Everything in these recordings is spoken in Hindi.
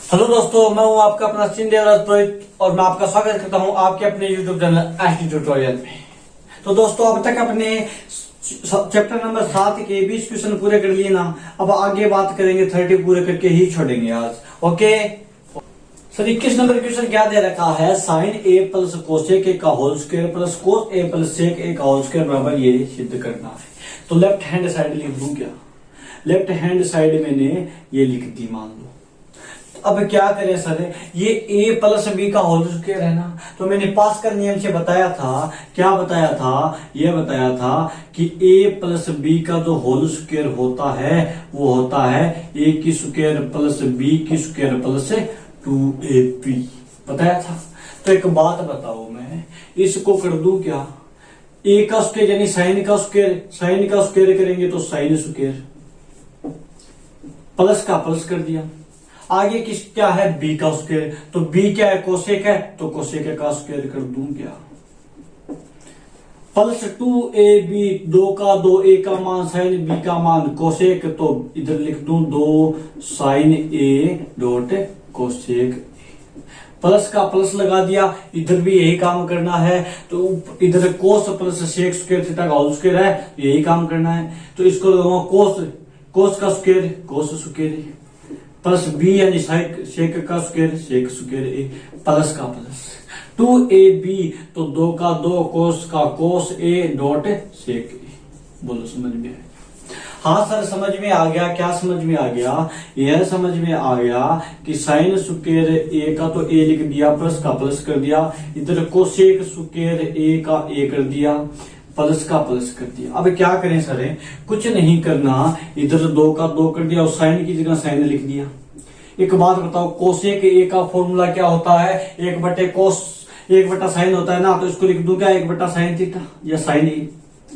हेलो दोस्तों, मैं हूं आपका अपना देवराज पुरोहित और मैं आपका स्वागत करता हूं आपके अपने यूट्यूब चैनल एचडी ट्यूटोरियल में। तो दोस्तों, अब तक अपने चैप्टर नंबर 7 के 20 क्वेश्चन पूरे कर लिए ना। अब आगे बात करेंगे 30 पूरे करके ही छोड़ेंगे आज। ओके सर, 21 नंबर क्वेश्चन क्या दे रखा है? Sine A plus cosec A का whole square plus cos A plus sec A का होल स्क्वायर बराबर ये सिद्ध करना है। तो लेफ्ट हैंड साइड लिख दूं क्या? लेफ्ट हैंड साइड मैंने ये लिख दी, मान लो। अब क्या करें सर, ये a प्लस बी का होल स्क्वायर है ना। तो मैंने पास का नियम से बताया था, क्या बताया था? ये बताया था कि a प्लस बी का जो होल स्क्वायर होता है वो होता है a की स्क्वायर प्लस b की स्क्वायर प्लस 2ab, बताया था। तो एक बात बताओ, मैं इसको कर दूं क्या? a का स्क्वायर यानी साइन का स्क्वायर, साइन का स्क्वायर करेंगे तो साइन स्क्वायर, प्लस का प्लस कर दिया। आगे किस क्या है? बी का स्क्वायर, तो बी क्या है? कोसेक है, तो कोसेक का स्क्वायर कर दूं क्या? प्लस 2ab, 2 का 2, a का मान साइन बी का मान कोसेक, तो इधर लिख दूं 2 sine A dot cosec. Plus का प्लस लगा दिया, इधर भी यही काम करना है। तो इधर कोस प्लस सेक स्क्वायर थीटा का होल स्क्वायर है, यही काम करना है। तो इसको लगाऊंगा कोस का square cos square plus B यानी सेक का square sec square A, plus का प्लस 2ab, तो 2 का 2 कोस का कोस ए डॉट सेक ए। बोलो समझ में आया? हाँ सर, समझ में आ गया। क्या समझ में आ गया? यह समझ में आ गया कि साइन स्क्वायर ए का तो ए लिख दिया, प्लस का प्लस कर दिया, इधर कोसेक स्क्वायर ए का ए कर दिया, प्लस का प्लस कर दिया। अब क्या करें सर? कुछ नहीं करना, इधर 2 का 2 कर दिया और साइन की जगह साइन लिख दिया। एक बात बताओ, कोसेक ए का फॉर्मूला क्या होता है? 1/कोस 1 साइन होता है ना। तो इसको लिख दूं क्या? 1/साइन थीटा या साइन ए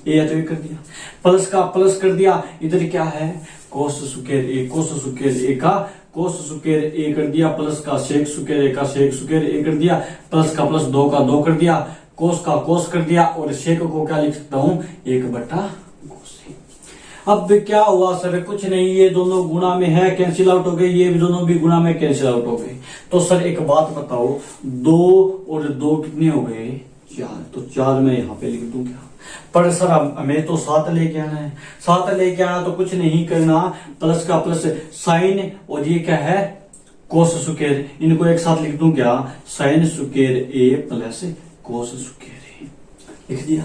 या तो ये कर दिया, प्लस का प्लस कर दिया। इधर क्या है? कोस स्क्वायर ए, कोस स्क्वायर ए का कोस स्क्वायर ए कर दिया, प्लस का सेक स्क्वायर ए का सेक स्क्वायर ए कर दिया, प्लस का प्लस 2 का 2 कर दिया, कोस का कोस कर दिया, और सेक को क्या लिख सकता हूं? 1/कोस। अब क्या हुआ सर? कुछ नहीं, ये दोनों गुणा में है, कैंसिल आउट हो गए। ये भी दोनों भी गुणा में कैंसिल आउट हो गए। तो सर एक बात बताओ, 2 और 2 कितने हो गए? 4। तो 4 में यहां पे लिख दूं क्या? पर सर हमें तो 7 लेके आना है। 7 लेके आना तो कुछ नहीं करना, प्लस का प्लस साइन, और ये क्या है? Cos square. इनको एक साथ लिख दूं क्या? Sine square A plus cos square ए, लिख दिया।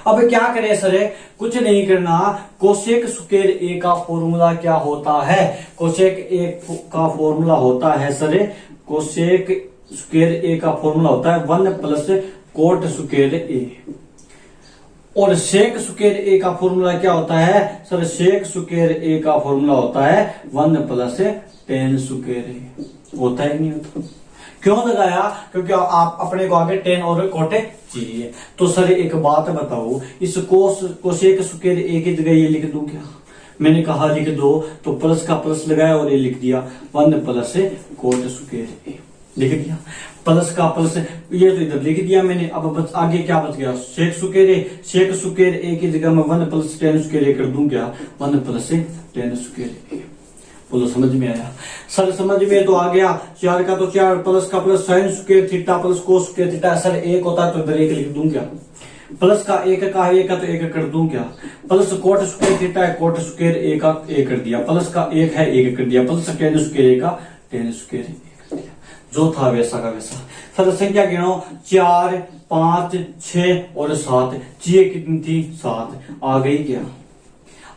अब क्या करें सर? कुछ नहीं करना, कोसेक स्क्वायर ए का फॉर्मूला क्या होता है? कोसेक ए का फॉर्मूला होता है सर, कोसेक स्क्वायर ए का फॉर्मूला होता है 1 प्लस कोट स्क्वायर ए। और सेक स्क्वायर ए का फॉर्मूला क्या होता है सर? सेक स्क्वायर ए का फॉर्मूला होता है 1 प्लस टेन स्क्वायर ए। होता है नहीं होता? क्यों लगाया? क्योंकि आप अपने को आगे 10 और कोटे चाहिए। तो सर एक बात बताओ, इस कोसेक स्क्वायर ए की जगह ये लिख दूं क्या? मैंने कहा लिख दो, तो प्लस का प्लस लगाया और ये लिख दिया 1 प्लस कोट स्क्वायर ए, लिख दिया। प्लस का प्लस ये तो इधर लिख दिया मैंने। अब बस आगे क्या बच गया? सेक स्क्वायर ए। सेक स्क्वायर ए की जगह मैं 1 प्लस टेन स्क्वायर ए कर दूं क्या? 1 प्लस टेन स्क्वायर ए। बोलो समझ में आया? सर समझ में तो आ गया। 4 का तो 4, प्लस का plus sign square theta plus cos square theta. Sir 1 होता है तो इधर 1 लिख दूं क्या? प्लस का 1 का है, 1 का तो 1 कर दूं क्या? प्लस कोट स्क्वायर थीटा है, कोट स्क्वायर ए का 1 कर दिया, प्लस का 1 है 1 कर दिया, प्लस टेन स्क्वायर ए का टेन स्क्वायर ए कर दिया। जो था वैसा का वैसा। सर संख्या गिनो, 4 5 6 और 7। ये कितनी थी? 7 आ गई क्या?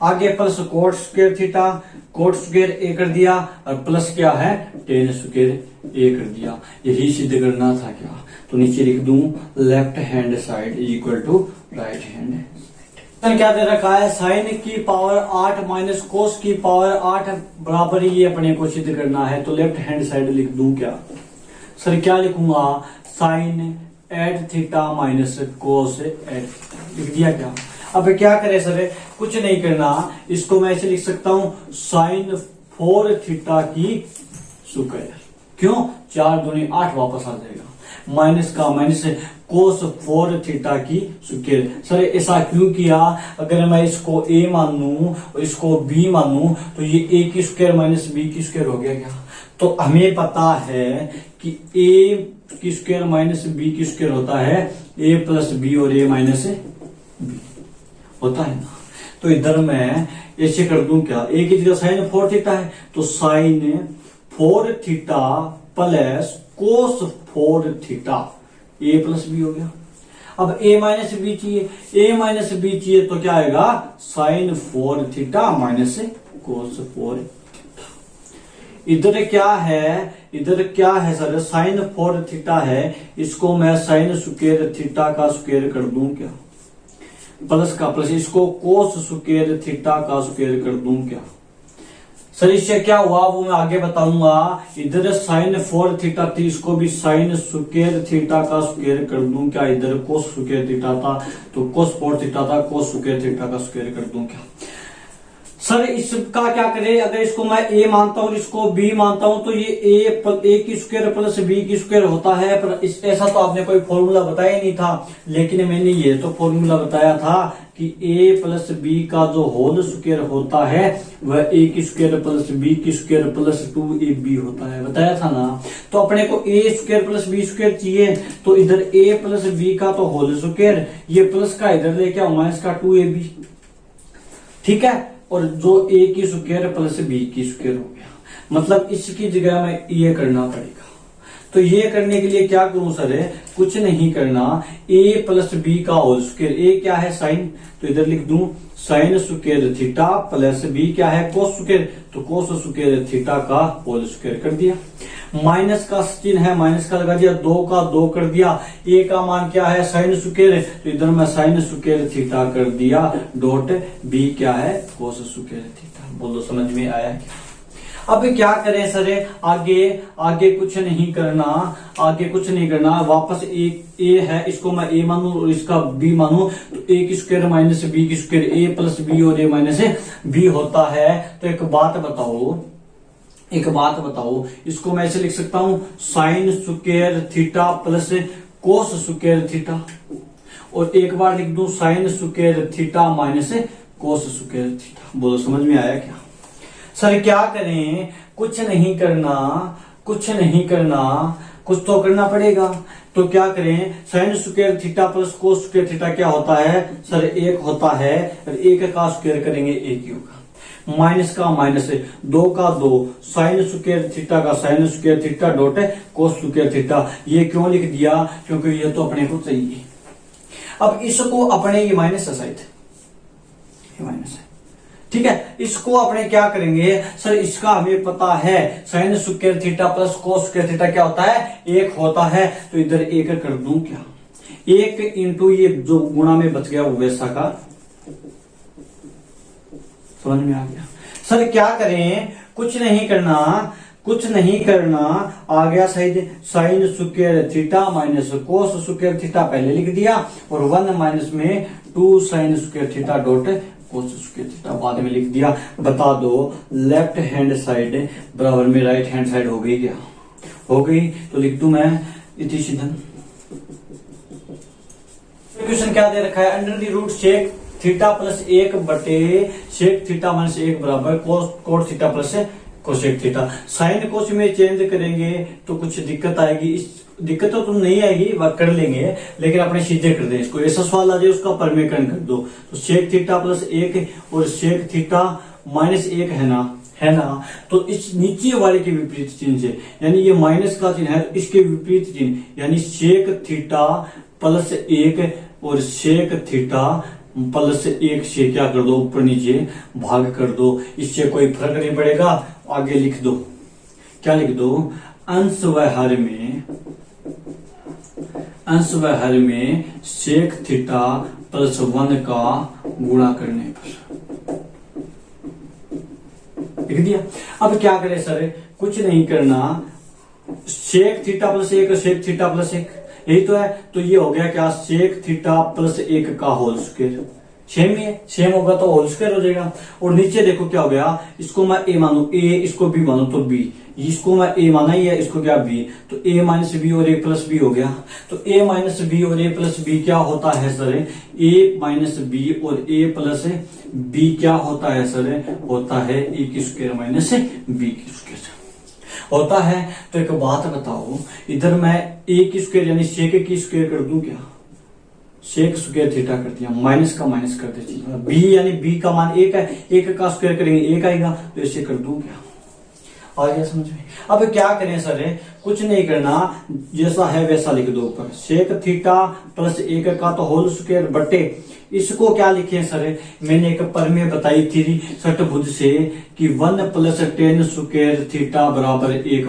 आगे plus cot square theta cot square A कर दिया, और प्लस क्या है? टेन स्क्वायर ए कर दिया। यही सिद्ध करना था क्या? तो नीचे लिख दूं left hand side is equal to right hand. तो क्या दे रखा है? साइन की पावर 8 माइनस कोस की पावर 8 बराबर ये अपने को सिद्ध करना है। तो लेफ्ट हैंड साइड लिख दूं क्या? सर क्या लिखूंगा? Sine eight theta minus cos eight, लिख दिया क्या? अब क्या करें सर? कुछ नहीं करना, इसको मैं ऐसे लिख सकता हूं साइन 4 थीटा की स्क्वायर। क्यों? 4 दूनी 8 वापस आ जाएगा। माइनस का माइनस कोस 4 थीटा की स्क्वायर। सर ऐसा क्यों किया? अगर मैं इसको a मान लूं और इसको b मान लूं तो ये a की स्क्वायर माइनस b की स्क्वायर हो गया क्या? तो हमें पता है कि a की स्क्वायर माइनस b की स्क्वायर होता है a प्लस b और a माइनस b होता है ना। तो इधर मैं ऐसे कर दूं क्या, a की जगह साइन 4 थीटा है तो sine 4 theta plus cos 4 theta a plus b हो गया। अब a माइनस b चाहिए, a माइनस b चाहिए तो क्या आएगा, sine 4 theta minus cos 4 theta. इधर क्या है सर, साइन 4 थीटा है, इसको मैं साइन स्क्वायर थीटा का स्क्वायर कर दूं क्या, प्लस का प्लस, इसको कोस स्क्वायर थीटा का स्क्वायर कर दूं क्या। सर इससे क्या हुआ वो मैं आगे बताऊंगा। इधर साइन 4 थीटा थी, इसको भी साइन स्क्वायर थीटा का स्क्वायर कर दूं क्या, इधर कोस स्क्वायर थीटा था तो कोस 4 थीटा था, कोस स्क्वायर थीटा का स्क्वायर कर दूं क्या। सर इसका क्या करें, अगर इसको मैं a मानता हूं इसको b मानता हूं तो ये a की स्क्वायर प्लस b की स्क्वायर होता है, पर ऐसा तो आपने कोई फॉर्मूला बताया नहीं था, लेकिन मैंने ये तो फॉर्मूला बताया था कि a प्लस b का जो होल स्क्वायर होता है वह a की स्क्वायर प्लस b की स्क्वायर प्लस 2ab होता है, बताया था ना। तो अपने को a square plus b square चाहिए तो इधर a प्लस b का तो होल स्क्वायर, ये प्लस का इधर लेके आओ माइनस का 2ab, ठीक है। और जो a की स्क्वायर प्लस b की स्क्वायर हो गया, मतलब इसकी जगह में ये करना पड़ेगा। तो ये करने के लिए क्या करूं सर, कुछ नहीं करना, a प्लस b का होल स्क्वायर, a क्या है साइन, तो इधर लिख दूं sign square theta plus b क्या है कोस स्क्वायर, तो कोस स्क्वायर थीटा का होल स्क्वायर कर दिया। माइनस का चिन्ह है, माइनस का लगा दिया, 2 का 2 कर दिया, a का मान क्या है साइन स्क्वायर, तो इधर मैं साइन स्क्वायर थीटा कर दिया, डॉट b क्या है कोस स्क्वायर थीटा। बोलो समझ में आया क्या। अब क्या करें सर, आगे कुछ नहीं करना, वापस a है, इसको मैं a मानू और इसका b मानू तो a की स्क्वायर माइनस b की स्क्वायर, a प्लस b और a माइनस b होता है। तो एक बात बताओ, इसको मैं ऐसे लिख सकता हूं sign square theta plus cos square theta, और एक बार लिख दूं साइन स्क्वायर थीटा माइनस कोस स्क्वायर थीटा। बोलो समझ में आया क्या। सर क्या करें, कुछ नहीं करना, कुछ तो करना पड़ेगा। तो क्या करें, sine square theta plus cos square theta क्या होता है सर, 1 होता है, और 1 का स्क्वायर करेंगे 1 ही होगा, माइनस का माइनस, 2 का 2, साइन स्क्वायर थीटा का sign square theta dot cos square theta. ये क्यों लिख दिया, क्योंकि ये तो अपने को चाहिए। अब इसको अपने, ये माइनस है शायद, ये माइनस है, ठीक है। इसको अपने क्या करेंगे सर, इसका हमें पता है sign square theta plus cos square theta क्या होता है 1 होता है, तो इधर 1 कर दूं क्या, 1 इंटू ये जो गुणा में बच गया वो वैसा का, समझ में आ गया। सर क्या करें, कुछ नहीं करना, आ गया सही, साइन स्क्वायर थीटा माइनस कोस स्क्वायर थीटा पहले लिख दिया, और 1 माइनस में 2 sign square theta dot cos square theta बाद में लिख दिया। बता दो लेफ्ट हैंड साइड बराबर में राइट हैंड साइड हो गई क्या, हो गई। तो लिख दूं मैं इति सीधन। क्वेश्चन क्या दे रखा है, under the root sec theta plus 1 बटे सेक थीटा माइनस 1 बराबर cos theta plus cosec theta. Sine cos में चेंज करेंगे तो कुछ दिक्कत आएगी, दिक्कत तो नहीं आएगी, वह कर लेंगे, लेकिन अपने सीधे कर दें इसको। ऐसा सवाल आ जाए उसका परमेकरण कर दो, तो सेक थीटा प्लस 1 और सेक थीटा माइनस 1 है ना, तो इस नीचे वाले के विपरीत चिन्ह से, यानी ये माइनस का चिन्ह है, इसके विपरीत चिन्ह, यानी सेक थीटा प्लस 1 और सेक थीटा प्लस 1 से क्या कर दो, ऊपर नीचे भाग कर दो, इससे कोई फर्क नहीं पड़ेगा। आगे लिख दो, क्या लिख दो, अंश व हर में सेक थीटा प्लस 1 का गुणा करने पर, लिख दिया। अब क्या करें सर, कुछ नहीं करना, सेक थीटा प्लस 1 और सेक थीटा प्लस 1 यही तो है, तो ये हो गया क्या, सेक थीटा प्लस 1 का होल स्क्वायर, सेम ही है, सेम होगा तो होल स्क्वायर हो जाएगा। और नीचे देखो क्या हो गया, इसको मैं ए मानू ए, इसको बी मानू तो बी, इसको मैं ए माना ही है, इसको क्या बी, तो ए माइनस बी और ए प्लस बी हो गया। तो ए माइनस बी और ए प्लस बी क्या होता है सर, ए माइनस बी और ए प्लस बी क्या होता है सर, होता है ए की स्क्वायर माइनस बी की स्क्वायर होता है। तो एक बात बताओ, इधर मैं ए की स्क्वायर यानी सेक की स्क्वायर कर दूं क्या, सेक स्क्वायर थीटा कर दिया, माइनस का माइनस कर दीजिए, बी यानी बी का मान एक है, एक का स्क्वायर करेंगे एक आएगा, तो ऐसे कर दूं क्या, आ गया समझ में। अब क्या करें सर, कुछ नहीं करना, जैसा है वैसा लिख दो ऊपर, सेक थीटा प्लस एक का तो होल स्क्वायर बटे, इसको क्या लिखे सर, मैंने एक प्रमेय बताई थी षटभुज से कि 1 प्लस टेन स्क्वायर थीटा बराबर एक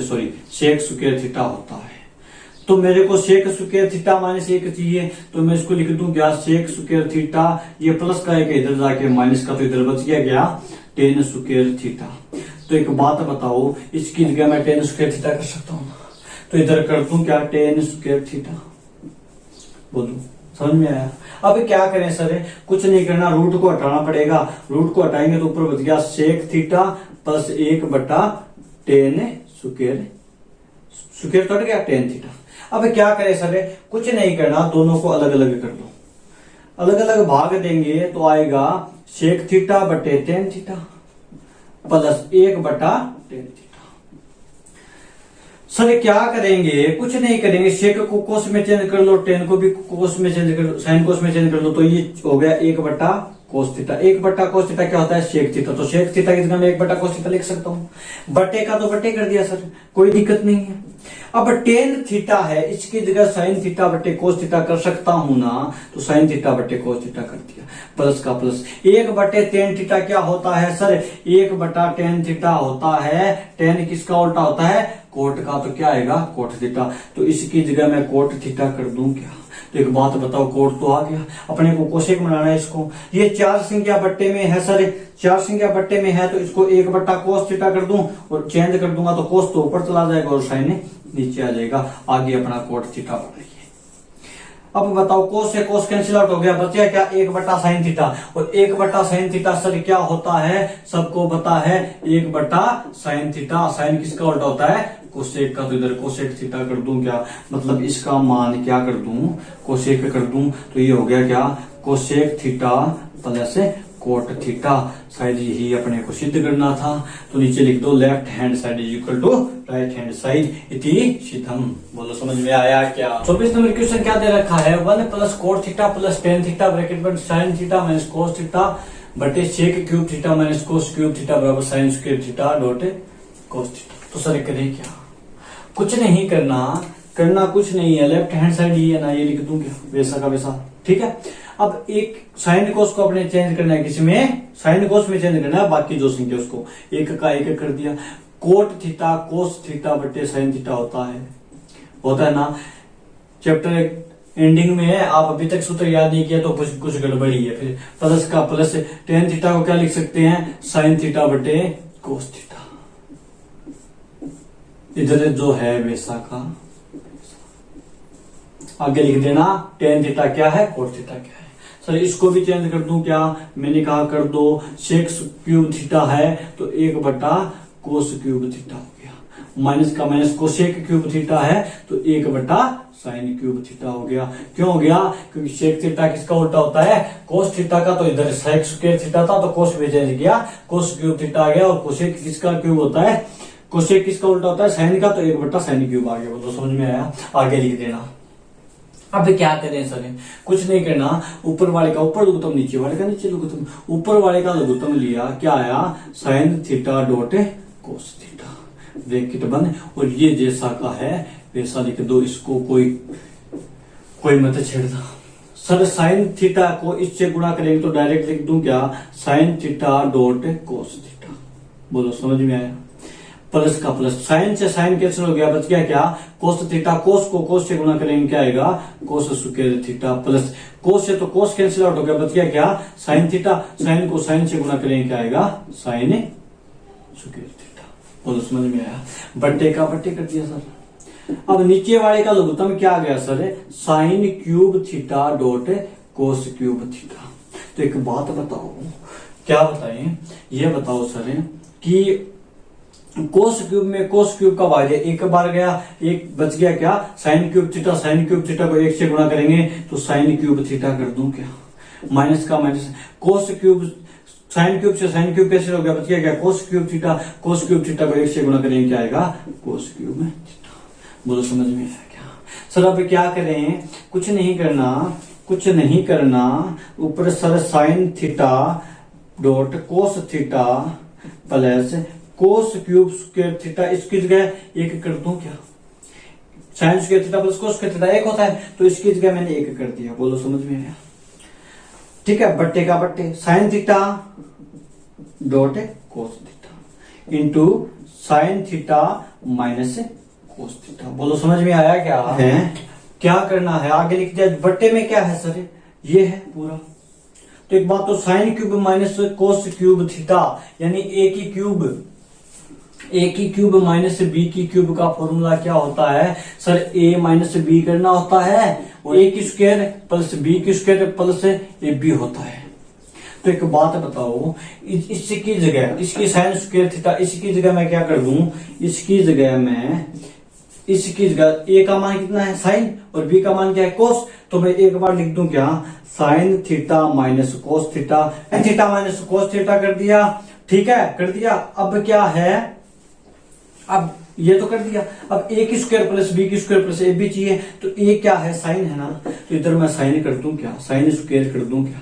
सॉरी सेक स्क्वायर थीटा होता है। तो मेरे को सेक स्क्वायर थीटा माइनस एक चाहिए, तो मैं इसको लिख दूं क्या, सेक स्क्वायर थीटा, ये प्लस का एक इधर जाके माइनस का तो इधर बच गया क्या, टेन स्क्वायर थीटा। तो एक बात बताओ, इसकी जगह मैं टेन स्क्वायर थीटा कर सकता हूँ, तो इधर कर दूं क्या, टेन स्क्वायर थीटा, बोलू समझ में आया। अब क्या करें सर, कुछ नहीं करना, रूट को हटाना पड़ेगा, रूट को हटाएंगे तो ऊपर बच गया सेक थीटा प्लस एक बटा टेन स्क्वायर, स्क्वायर तो हट गया टेन थीटा। अब क्या करें सर, कुछ नहीं करना, दोनों को अलग अलग कर दो, अलग अलग भाग देंगे तो आएगा सेक थीटा बटे टेन थीटा प्लस एक बटा टेन थीटा। सर क्या करेंगे, कुछ नहीं करेंगे, सेक को कोस में चेंज कर लो, टेन को भी कोस में चेंज कर लो, साइन कोस में चेंज कर लो, तो ये हो गया एक बटा कोस थीटा। एक बटा कोस थीटा क्या होता है, सेक थीटा, तो सेक थीटा की जगह मैं एक बटा कोस थीटा लिख सकता हूँ, बटे का तो बटे कर दिया सर, कोई दिक्कत नहीं है। अब टेन थीटा है, इसकी जगह साइन थीटा बटे कोस थीटा कर सकता हूं ना, तो साइन थीटा बटे कोस थीटा कर दिया, प्लस का प्लस, एक बटे टेन थीटा क्या होता है सर, एक बटा टेन थीटा होता है, टेन किसका उल्टा होता है, कोट का, तो क्या आएगा कोट थीटा, तो इसकी जगह मैं कोट थीटा कर दूं क्या। तो एक बात बताओ, कोट तो आ गया, अपने को कोसेक बनाना है इसको, ये चार संख्या बट्टे में है सर, चार संख्या बट्टे में है, तो इसको एक बट्टा कोस थीटा कर दूं और चेंज कर दूंगा तो कोस तो ऊपर चला जाएगा और साइन नीचे आ जाएगा, आगे अपना कोट थीटा बढ़ाइए। अब बताओ, कोस से कोस कैंसिल आउट हो गया, बचा क्या, एक बट्टा साइन थीटा, और एक बट्टा साइन थीटा सर क्या होता है, सबको पता है, एक बट्टा साइन थीटा, साइन किसका उल्टा होता है, कोसेक का, तो इधर कोसेक थीटा कर दूं क्या, मतलब इसका मान क्या कर दूं, कोसेक कर दूं, तो ये हो गया क्या, cosec theta plus cot theta, शायद यही अपने को सिद्ध करना था। तो नीचे लिख दो, left hand side is equal to right hand side इति सिद्धम। बोलो समझ में आया क्या। 24 नंबर क्वेश्चन क्या दे रखा है, 1 plus cot theta plus tan theta bracket में sine theta minus cos theta बटे sec cube theta minus cos cube theta बराबर sine square theta dot cos theta. तो सर करें क्या, कुछ नहीं करना कुछ नहीं है, लेफ्ट हैंड साइड ये है ना, ये लिख दूं क्या, वैसा का वैसा, ठीक है। अब एक साइन कोस को अपने चेंज करना है, किसी में साइन कोस में चेंज करना है, बाकी जो संख्या उसको एक का एक कर दिया, कोट थीटा कोस थीटा बटे साइन थीटा होता है ना। चैप्टर एंडिंग में है, आप अभी तक सूत्र याद नहीं किया तो कुछ गड़बड़ी है। फिर प्लस का प्लस, टेन थीटा को क्या लिख सकते हैं, साइन थीटा बटे कोस थीटा, इधर जो है वैसा का आगे लिख देना, टेन थीटा क्या है, कोट थीटा क्या है। सर इसको भी चेंज कर दूं क्या, मैंने कहा कर दो, सेक क्यूब थीटा है तो एक बटा कोस क्यूब थीटा हो गया, माइनस का माइनस कोसेक क्यूब थीटा है तो एक बटा साइन क्यूब थीटा हो गया। क्यों हो गया, क्योंकि सेक थीटा किसका उल्टा होता है, कोस थीटा का, तो इधर सेक स्क्वायर थीटा था तो कोस में चेंज किया, कोस क्यूब थीटा आ गया, और कोसेक किसका क्यूब होता है, कोसेक किसका उल्टा होता है, साइन का, तो एक बटा साइन क्यूब आ गया। तो समझ में आया, आगे लिख देना। अब क्या करें सर, कुछ नहीं करना, ऊपर वाले का ऊपर लघुत्तम, नीचे वाले का नीचे लघुत्तम, ऊपर वाले का लघुत्तम लिया, क्या आया, sign theta dot cos theta bracket बंद, और ये जैसा का है वैसा लिख दो, इसको कोई मत छेड़ना। सर साइन थीटा को इससे गुणा करेंगे तो डायरेक्ट लिख दूं क्या, sine theta dot cos theta. बोलो समझ में आया, प्लस का प्लस, साइन से साइन कैंसिल हो गया, बच गया क्या, कोस थीटा, कोस को कोस से गुणा करेंगे क्या आएगा, कोस स्क्वायर थीटा, प्लस कोस से तो कोस कैंसिल आउट हो गया, बच गया क्या, साइन थीटा, साइन को साइन से गुणा करेंगे क्या आएगा, साइन स्क्वायर थीटा। बोलो समझ में आया, बट्टे का बट्टे कर दिया सर। अब नीचे वाले का लघुत्तम क्या आ गया sir, sign cube theta dot cos cube theta. तो एक बात बताओ, क्या बताएं, ये बताओ सर कि कोस क्यूब में कोस क्यूब का भाज्य एक बार गया, एक बच गया क्या, sign cube theta. Sign cube theta को एक से गुणा करेंगे तो साइन क्यूब थीटा कर दूं क्या, माइनस का minus, cos cube sine cube से साइन क्यूब कैसे हो गया, बच गया क्या, कोस क्यूब थीटा। कोस क्यूब थीटा को एक से गुणा करेंगे क्या आएगा, कोस क्यूब थीटा। बोलो समझ में आया क्या सर। अब क्या करें, कुछ नहीं करना, कुछ नहीं करना, ऊपर sir sign theta dot cos theta plus cos cube square theta, इसकी जगह एक कर दूं क्या, sine square theta plus cos square theta एक होता है, तो इसकी जगह मैंने एक कर दिया। बोलो समझ में आया, ठीक है। बट्टे का बट्टे, sign theta dot cos theta into sine theta minus cos theta. बोलो समझ में आया क्या है, क्या करना है आगे लिख दिया। बट्टे में क्या है सर, ये है पूरा। तो एक बात तो sine cube minus cos cube theta यानी ए की क्यूब माइनस बी की क्यूब का फॉर्मूला क्या होता है सर, ए माइनस बी करना होता है और ए की स्क्वायर प्लस बी की स्क्वायर प्लस ए बी होता है। तो एक बात बताओ, इसकी जगह, इसकी साइन स्क्वायर थीटा, इसकी जगह मैं क्या कर दूं, इसकी जगह ए का मान कितना है साइन और बी का मान क्या है कोस, तो मैं एक बार लिख दूं क्या, sine theta minus cos theta, theta minus cos theta कर दिया, ठीक है कर दिया। अब क्या है, अब ये तो कर दिया, अब ए की स्क्वायर प्लस बी की स्क्वायर प्लस ए बी चाहिए, तो ए क्या है साइन है ना, तो इधर मैं साइन कर दूं क्या, साइन स्क्वायर कर दूं क्या,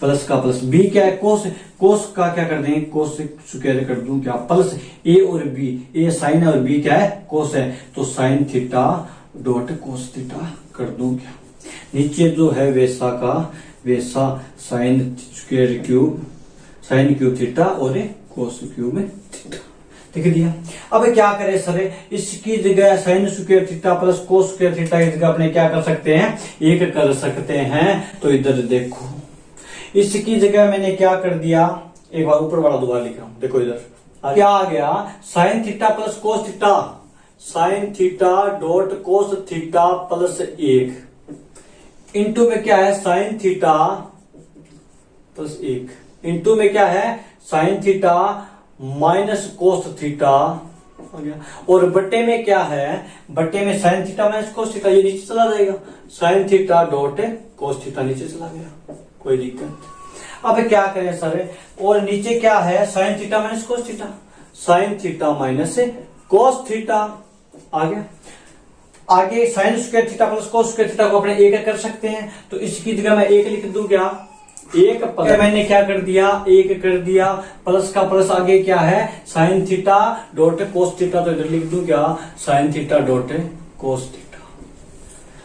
प्लस का प्लस, बी क्या है कोस, कोस का क्या कर देंगे कोस स्क्वायर कर दूं क्या, प्लस ए और बी, ए साइन है और बी क्या है कोस है, तो sine theta dot cos theta कर दूं क्या। नीचे जो है वैसा का वैसा sine square cube, sign cube theta और कोस क्यूब थीटा लिख दिया। अब क्या करें सर, इसकी जगह sign square theta plus cos square theta की जगह अपने क्या कर सकते हैं, एक कर सकते हैं। तो इधर देखो, इसकी जगह मैंने क्या कर दिया, एक बार ऊपर वाला दोबारा लिख रहा हूं, देखो इधर क्या आ गया, sine theta plus cos theta, sine theta dot cos theta plus एक, इंटू में क्या है साइन थीटा प्लस एक, इंटू में क्या है sine theta minus cos theta हो गया, और बट्टे में क्या है, बट्टे में sine theta minus cos theta, ये नीचे चला जाएगा, sign theta dot cos theta नीचे चला गया, कोई दिक्कत। अब क्या करें सर, और नीचे क्या है sine theta minus cos theta, sine theta minus cos theta आ गया। आगे sine square theta plus cos square theta को अपने एक कर सकते हैं, तो इसकी जगह मैं एक लिख दूं क्या, एक प्लस, मैंने क्या कर दिया एक कर दिया, प्लस का प्लस आगे क्या है sine theta dot cos theta, तो इधर लिख दूं क्या sine theta dot cos theta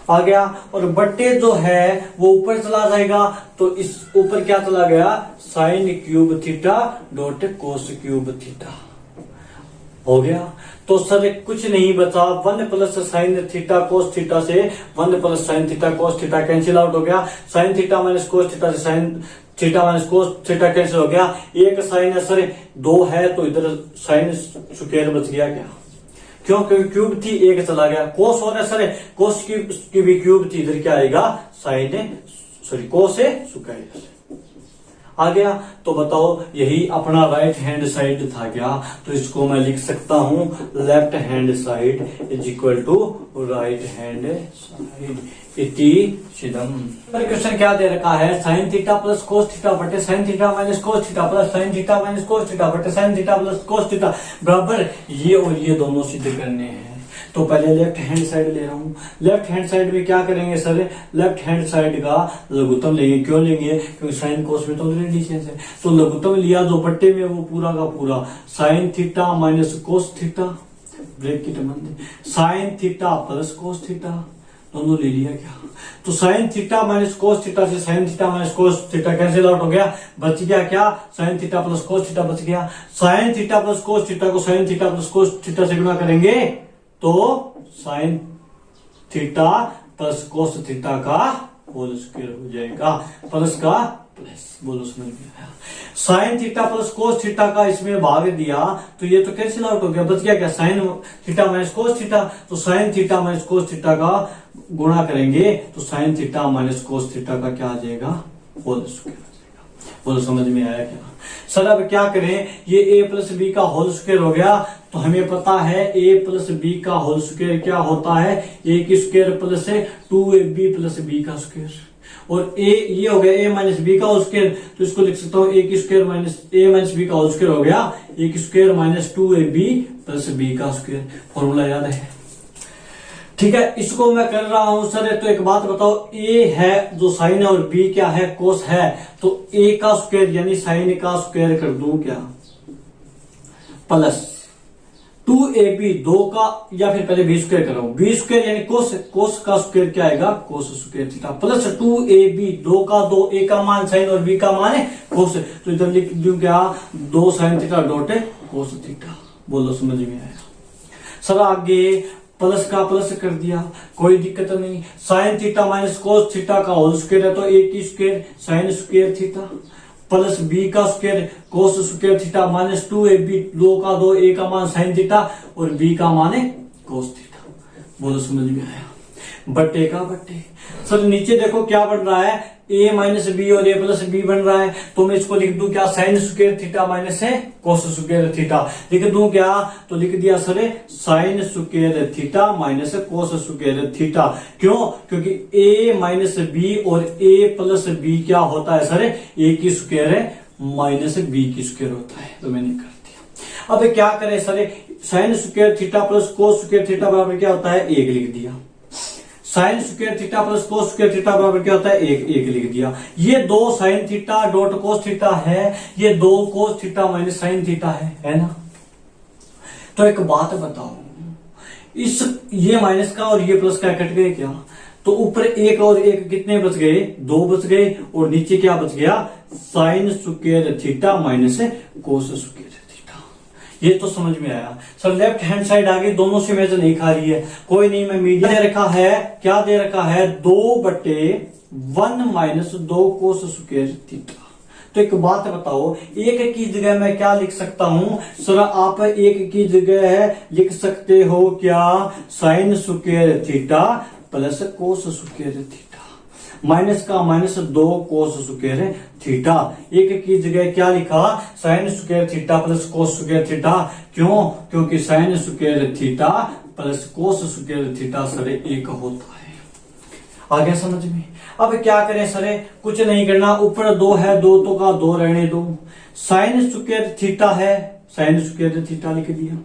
आ गया। और बट्टे जो है वो ऊपर चला जाएगा, तो इस ऊपर क्या चला गया sine cube theta dot cos cube theta हो गया। तो सर कुछ नहीं बचा, 1 plus sine theta cos theta से 1 plus sine theta cos theta cancel out हो गया, sine theta minus cos theta से sine theta minus cos theta cancel हो गया, एक साइन है सर 2 है, तो इधर साइन स्क्वायर बच गया क्या, क्यों क्योंकि क्यूब थी एक चला गया, कोस हो रहा सर कोस की भी क्यूब थी, इधर क्या आएगा साइन सॉरी कोस स्क्वायर आ गया। तो बताओ यही अपना राइट हैंड साइड था क्या, तो इसको मैं लिख सकता हूं left hand side is equal to right hand side इति सिदम। क्वेश्चन क्या दे रखा है, sine theta plus cos theta बटे sine theta minus cos theta plus sine theta minus cos theta बटे sine theta plus cos theta बराबर ये और ये दोनों सिद्ध करने हैं। तो पहले लेफ्ट हैंड साइड ले रहा हूं, लेफ्ट हैंड साइड में क्या करेंगे सर, लेफ्ट हैंड साइड का लघुत्तम लेंगे, क्यों लेंगे क्योंकि साइन कोस में तो डिस्टेंस है, तो लघुत्तम लिया जो बट्टे में वो पूरा का पूरा sine theta minus cos theta bracket बंद, sine theta plus cos theta दोनों ले लिया क्या, तो sine theta minus cos theta से sine theta minus cos theta cancel out हो गया, बच गया क्या sine theta plus cos theta बच गया। Sine theta plus cos theta को sine theta plus cos theta से गुणा करेंगे तो sine theta plus cos theta का होल स्क्वायर हो जाएगा, प्लस का प्लस, बोलो समझ में आया। Sign theta plus cos theta का इसमें भाग दिया तो ये तो कैंसिल आउट हो गया, बच गया क्या sine theta minus cos theta, तो sine theta minus cos theta का गुणा करेंगे तो sine theta minus cos theta का क्या आ जाएगा होल स्क्वायर आ जाएगा। बोलो समझ में आया क्या? सर अब क्या करें, ये ए प्लस बी का होल स्क्वायर हो गया, तो हमें पता है ए प्लस बी का होल स्क्वायर क्या होता है, ए की square plus 2ab plus B का स्क्वायर, और ए ये हो गया ए माइनस बी का होल स्क्वायर, तो इसको लिख सकता हूँ ए की square minus A minus B का होल स्क्वायर हो गया ए की square minus 2ab plus B का स्क्वायर। फॉर्मूला याद है? ठीक है, इसको मैं कर रहा हूं सर। तो एक बात बताओ, ए है जो साइन है और बी क्या है, कोस है, तो ए का स्क्वायर यानी साइन का स्क्वायर कर दूं क्या, प्लस 2ab 2 का, या फिर पहले बी स्क्वायर कर रहा हूं, बी स्क्वायर यानी कोस, कोस का स्क्वायर क्या आएगा, cos square theta, plus 2ab 2 का 2, ए का मान साइन और बी का मान है कोस, तो इधर लिख दूं क्या, 2 sign theta dot cos theta. बोलो समझ में आएगा? सर आगे प्लस का प्लस कर दिया, कोई दिक्कत नहीं, sine theta minus cos theta का होल स्क्वायर है, तो ए की square sine square theta plus B का square cos square theta minus 2ab 2 का 2, ए का मान साइन थीटा और बी का मान है कोस थीटा। बोलो समझ में आया? बट्टे का बट्टे। सर नीचे देखो क्या बन रहा है, ए माइनस बी और ए प्लस बी बन रहा है, तो मैं इसको लिख दूं क्या, साइन स्क्वायर थीटा माइनस है कोस स्क्वायर थीटा, लिख दूं क्या, तो लिख दिया sir sign square theta minus कोस स्क्वायर थीटा। क्यों? क्योंकि ए माइनस बी और ए प्लस बी क्या होता है सर, ए की स्क्वायर है माइनस बी की स्क्वायर होता है, तो मैंने कर दिया। अब क्या करें sir, sign square theta plus cos square theta बराबर क्या होता है, 1 लिख दिया, sine square theta plus cos square theta बराबर क्या होता है, 1 लिख दिया। ये 2 sign theta dot cos theta है, ये 2 कोस थीटा माइनस साइन थीटा है ना। तो एक बात बताओ, इस ये माइनस का और ये प्लस का कट गए क्या, तो ऊपर 1 और 1 कितने बच गए, 2 बच गए, और नीचे क्या बच गया, sign square theta minus cos square. ये तो समझ में आया। सर लेफ्ट हैंड साइड आगे दोनों से मेजर नहीं खा रही है, कोई नहीं, मैं मीडियम दे रखा है, क्या दे रखा है, 2/1 माइनस 2 कोस स्क्वायर थीटा। तो एक बात बताओ, एक की जगह मैं क्या लिख सकता हूं, सर आप एक की जगह लिख सकते हो क्या, sine square theta plus cos square theta, minus का माइनस 2 कोस स्क्वायर थीटा। एक की जगह क्या लिखा, sign square theta plus cos square theta. क्यों? क्योंकि sign square theta plus cos square theta sir 1 होता है। आ गया समझ में? अब क्या करें सर, कुछ नहीं करना, ऊपर 2 है, 2 तो का 2 रहने दो, साइन स्क्वायर थीटा है, साइन स्क्वायर थीटा लिख दिया।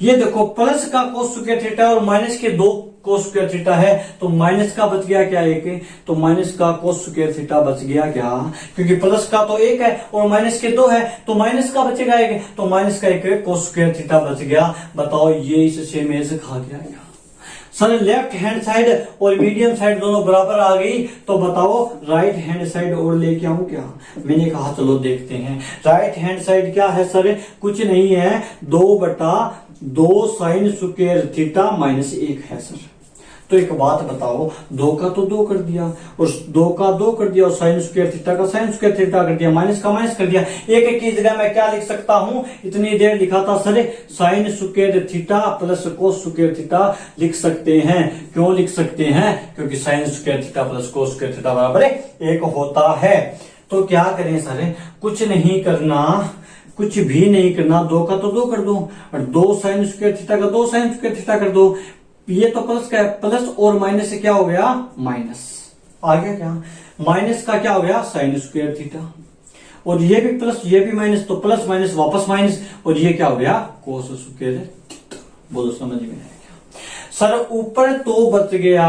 ये देखो प्लस का कोस स्क्वायर थीटा और माइनस के 2 कोस स्क्वायर थीटा है, तो माइनस का बच गया क्या, 1, तो माइनस का कोस स्क्वायर थीटा बच गया क्या, क्योंकि प्लस का तो 1 है और माइनस के 2 है, तो माइनस का बचेगा 1, तो माइनस का 1 कोस स्क्वायर थीटा बच गया। बताओ ये इससे मेज खा गया क्या? सर लेफ्ट हैंड साइड और मीडियम साइड दोनों बराबर आ गई, तो बताओ राइट हैंड साइड और लेके आऊं क्या? मैंने कहा चलो देखते हैं। राइट हैंड साइड क्या है सर, कुछ नहीं है, 2/2 साइन स्क्वायर थीटा माइनस 1 है सर। तो एक बात बताओ, 2 का तो 2 कर दिया और 2 का 2 कर दिया और साइन स्क्वायर थीटा का साइन स्क्वायर थीटा कर दिया, माइनस का माइनस कर दिया। 1 की जगह मैं क्या लिख सकता हूं, इतनी देर लिखा था sir sign square theta plus cos square theta लिख सकते हैं। क्यों लिख सकते हैं? क्योंकि sign square theta plus cos square theta बराबर 1 होता है। तो क्या करें सर, कुछ नहीं करना, कुछ भी नहीं करना, 2 का तो 2 कर दो और 2 साइन स्क्वायर थीटा का 2 साइन स्क्वायर थीटा कर दो। ये तो प्लस का है, प्लस और माइनस से क्या हो गया, माइनस आ गया क्या, माइनस का क्या हो गया, साइन स्क्वायर थीटा, और ये भी प्लस ये भी माइनस, तो प्लस माइनस वापस माइनस, और ये क्या हो गया, कोस स्क्वायर थीटा। बोलो समझ में आया क्या? सर ऊपर तो बच गया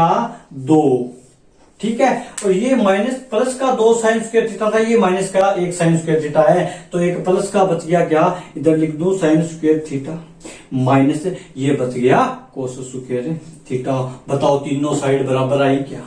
2, ठीक है, और ये माइनस प्लस का 2 साइन स्क्वायर थीटा था, ये माइनस का 1 साइन स्क्वायर थीटा है, तो एक प्लस का बच गया क्या, इधर लिख दूं साइन स्क्वायर थीटा माइनस ये बच गया कोस स्क्वायर थीटा। बताओ तीनों साइड बराबर आई क्या,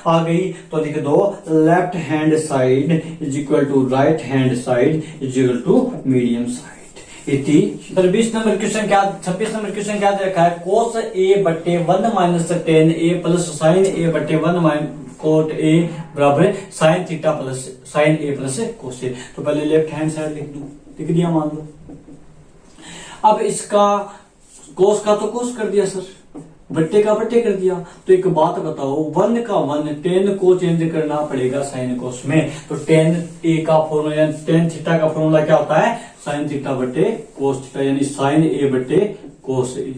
आ गई? तो लिख दो left hand side is equal to right hand side is equal to medium side. इति 20 नंबर क्वेश्चन क्या, 26 नंबर क्वेश्चन क्या दे रखा है, cos a/1 minus tan a plus sine a/1 cot a बराबर sine theta plus sine a plus cos a। तो पहले लेफ्ट हैंड साइड लिख दूं, लिख दिया मान लो। अब इसका कोस का तो कोस कर दिया सर, बट्टे का बट्टे कर दिया। तो एक बात बताओ, 1 का 1 tan को चेंज करना पड़ेगा साइन कोस में। तो tan ए का फॉर्मूला यानी tan थीटा का फॉर्मूला क्या होता है, साइन थीटा बट्टे कोस थीटा, यानी साइन ए बट्टे कोस ए।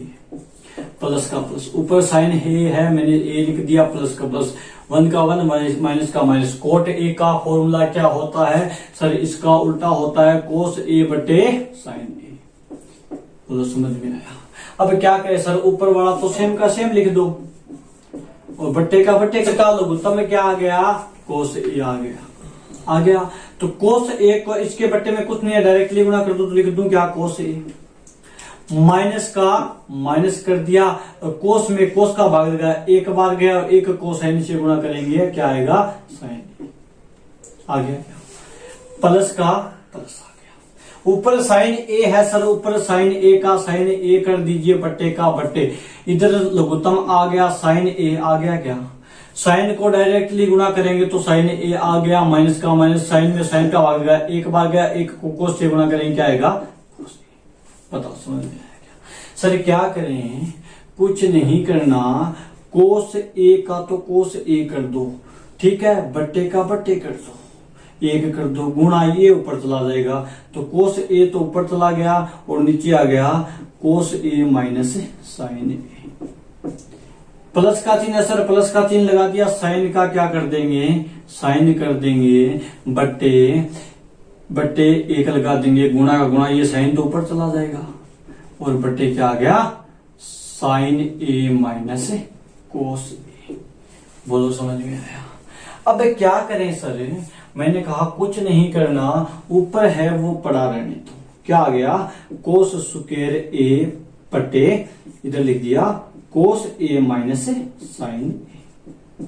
प्लस का प्लस, ऊपर साइन ए है मैंने ए लिख दिया, प्लस का प्लस, 1 का 1 माइनस का माइनस। कोट ए का फॉर्मूला क्या होता है सर, इसका उल्टा होता है कोस ए बटे साइन ए। बोलो समझ में आया। अब क्या करें सर, ऊपर वाला तो सेम का सेम लिख दो और बट्टे का बट्टे कटा लो, तब में क्या आ गया, कोस ए आ गया। तो कोस ए को इसके बट्टे में कुछ नहीं है, डायरेक्टली गुणा कर दो, तो लिख दूं क्या, कोस ए। माइनस का माइनस कर दिया, कोस में कोस का भाग लगा, एक बार गया और एक कोसाइन से गुणा करेंगे, क्या आएगा, साइन आ गया। प्लस का प्लस आ गया। ऊपर साइन ए है सर, ऊपर साइन ए का साइन ए कर दीजिए बट्टे का बट्टे, इधर लघुत्तम आ गया साइन ए आ गया। क्या साइन को डायरेक्टली गुणा करेंगे तो साइन ए आ गया, माइनस का माइनस, साइन में साइन का भाग गया, एक बार गया, एक को कोस से गुणा करेंगे, क्या आएगा, बताओ समझ में आया क्या। सर क्या करें, कुछ नहीं करना, कोस ए का तो कोस ए कर दो, ठीक है, बट्टे का बट्टे कर दो, एक कर दो, गुणा ये ऊपर चला जाएगा, तो कोस ए तो ऊपर चला गया और नीचे आ गया कोस ए माइनस साइन ए। प्लस का चिन्ह है सर, प्लस का चिन्ह लगा दिया, साइन का क्या कर देंगे, साइन कर देंगे बट्टे बट्टे एक लगा देंगे, गुणा का गुणा, ये साइन तो ऊपर चला जाएगा और बट्टे क्या आ गया, साइन ए माइनस कोस ए। बोलो समझ में आया। अब क्या करें सर, मैंने कहा कुछ नहीं करना, ऊपर है वो पड़ा रहने दो, क्या आ गया, कोस स्क्वायर ए बट्टे, इधर लिख दिया कोस ए माइनस साइन ए।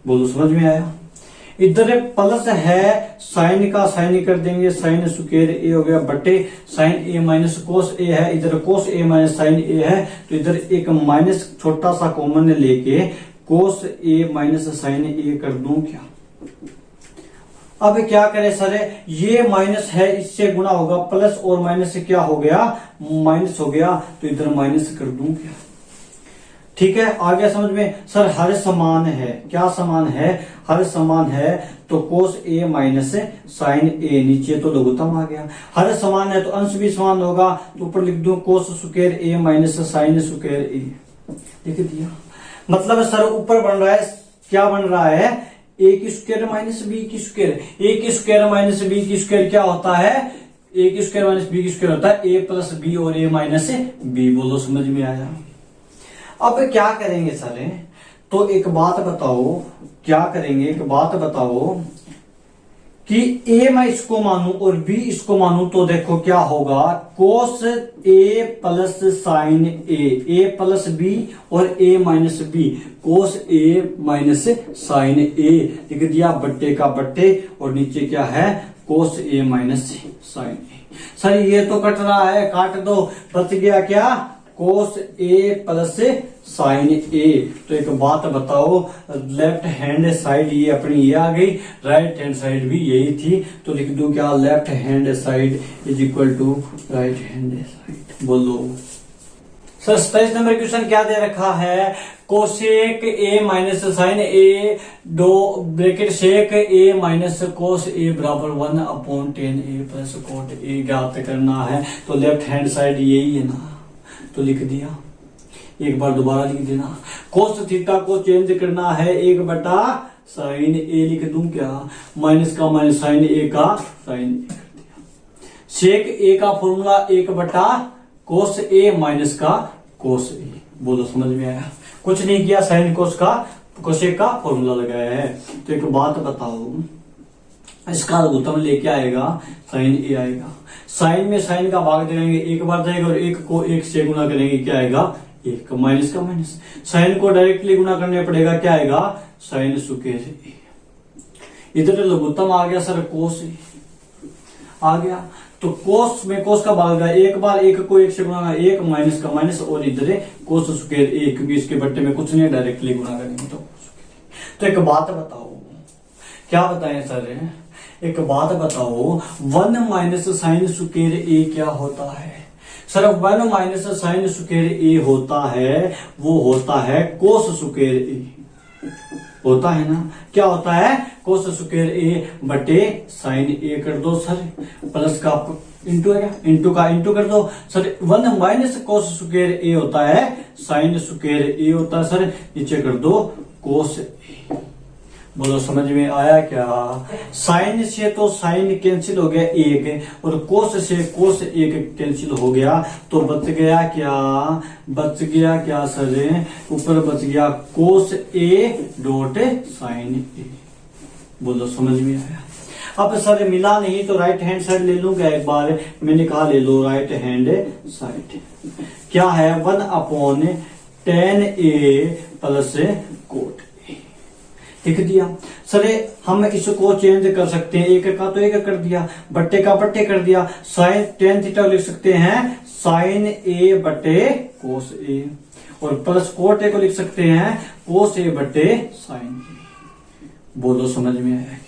बोलो समझ में आया। इधर प्लस है, साइन का साइन कर देंगे, साइन स्क्वायर ए हो गया बट्टे साइन ए माइनस कोस ए है, इधर कोस ए माइनस साइन ए है, तो इधर एक माइनस छोटा सा कॉमन लेके कोस ए माइनस साइन ए कर दूं क्या। अब क्या करें सर, ये माइनस है इससे गुणा होगा, प्लस और माइनस से क्या हो गया, माइनस हो गया, तो इधर माइनस कर दूं क्या, ठीक है, आ गया समझ में। सर हर समान है, क्या समान है, हर समान है, तो कोस ए माइनस साइन ए, नीचे तो लघुत्तम आ गया, हर समान है तो अंश भी समान होगा, तो ऊपर लिख दूं कोस स्क्वायर ए माइनस साइन स्क्वायर ए, लिख दिया। मतलब सर ऊपर बन रहा है, क्या बन रहा है, ए की स्क्वायर माइनस बी की स्क्वायर, ए की स्क्वायर माइनस बी की स्क्वायर क्या होता है, ए की स्क्वायर माइनस बी की स्क्वायर होता है ए प्लस बी और ए माइनस बी। बोलो समझ में आया। अब क्या करेंगे सर, तो एक बात बताओ, क्या करेंगे, एक बात बताओ कि ए मैं इसको मानूं और बी इसको मानूं, तो देखो क्या होगा, कोस A plus sign A plus B और ए माइनस बी, कोस ए माइनस साइन ए लिख दिया बट्टे का बट्टे, और नीचे क्या है, कोस ए माइनस साइन ए। सर ये तो कट रहा है, काट दो, बच गया क्या, कोस ए प्लस साइन ए। तो एक बात बताओ, लेफ्ट हैंड साइड ये अपनी ये आ गई, राइट हैंड साइड भी यही थी, तो लिख दूं क्या, left hand side is equal to right hand side. बोलो सर 27 नंबर क्वेश्चन क्या दे रखा है, cosec A minus sine A दो ब्रैकेट सेक ए माइनस कोस ए बराबर 1/10 ए प्लस कोट ए ज्ञात करना है। तो लेफ्ट हैंड साइड यही है ना, तो लिख दिया, एक बार दोबारा लिख देना, कोस थीटा को चेंज करना है, 1/साइन ए लिख दूं क्या, माइनस का माइनस साइन ए का साइन ए कर दिया, सेक ए का फॉर्मूला 1/कोस ए माइनस का कोस ए। बोलो समझ में आया। कुछ नहीं किया, साइन कोस का कोसेक का फॉर्मूला लगाया है। तो एक बात बताओ, इसका लघुत्तम लेके आएगा साइन ए आएगा, साइन में साइन का भाग देंगे, एक बार जाएगा और एक को एक से गुणा करेंगे, क्या आएगा, एक, माइनस का माइनस, साइन को डायरेक्टली गुणा करने पड़ेगा, क्या आएगा, साइन स्क्वायर ए। इधर लघुत्तम आ गया सर, कोस ए आ गया, तो कोस में कोस का भाग गया, एक बार एक को एक से गुणा, एक माइनस का माइनस, और इधर कोस स्क्वायर ए, क्योंकि इसके बट्टे में कुछ नहीं, डायरेक्टली गुणा करेंगे तो एक बात बताओ, क्या बताएं सर, एक बात बताओ, 1 माइनस साइन स्क्वायर ए क्या होता है। सर 1 माइनस साइन स्क्वायर ए होता है, वो होता है कोस स्क्वायर ए, होता है ना। क्या होता है? कोस स्क्वायर ए बटे साइन ए कर दो सर, प्लस का इंटू है, इंटू का इंटू कर दो सर। 1 माइनस कोस स्क्वायर ए होता है साइन स्क्वायर ए होता है सर, नीचे कर दो कोस ए। बोलो समझ में आया क्या? साइन से तो साइन कैंसिल हो गया एक, और कोस से कोस एक कैंसिल हो गया, तो बच गया क्या? बच गया क्या सर? ऊपर बच गया कोस ए डॉट साइन ए। बोलो समझ में आया? अब सर मिला नहीं तो राइट हैंड साइड ले लूंगा एक बार, मैंने कहा ले लो राइट हैंड साइड। क्या है? 1 upon ten A plus cot A, लिख दिया सर। हम इसको चेंज कर सकते हैं, एक का तो एक कर दिया, बट्टे का बट्टे कर दिया। साइन टेन थीटा लिख सकते हैं साइन ए बटे कोस ए, और प्लस कोट ए को लिख सकते हैं कोस ए बटे साइन ए। बोलो समझ में आया क्या?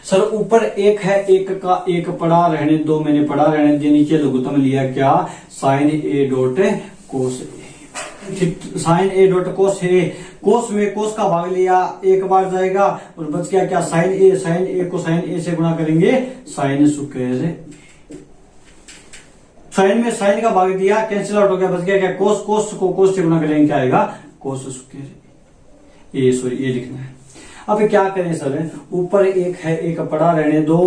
सर ऊपर एक है, एक का एक पड़ा रहने दो, मैंने पड़ा रहने दिया, नीचे लघुत्तम लिया क्या? Sine A dot cos A. Sine A dot cos A, cos में कोस का भाग लिया, एक बार जाएगा, और बच गया क्या? साइन ए को साइन ए से गुणा करेंगे साइन स्क्वायर। साइन में साइन का भाग दिया, कैंसिल आउट हो गया, बच गया क्या? कोस, कोस को कोस से गुणा करेंगे, क्या आएगा? कोस स्क्वायर ए, सॉरी ये लिखना है। अब क्या करें सर? ऊपर एक है, एक पड़ा रहने दो,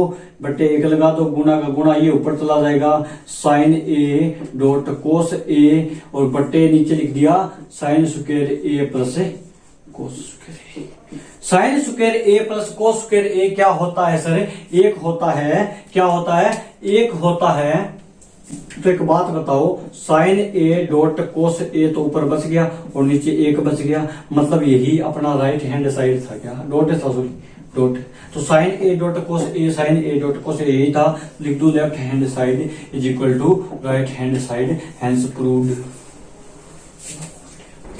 बटे एक लगा दो, गुणा का गुणा ये ऊपर चला जाएगा, साइन ए डॉट कोस ए, और बटे नीचे लिख दिया sine square A plus cos square A. Sine square A plus cos square ए क्या होता है सर? एक होता है, क्या होता है? एक होता है। तो एक बात बताओ, साइन ए डॉट कोस ए तो ऊपर बच गया और नीचे एक बच गया, मतलब यही अपना राइट हैंड साइड था। क्या डॉट था? Sorry dot. तो sine A dot cos A, sine A dot cos A यही था। लिख दो left hand side is equal to right hand side, hence proved.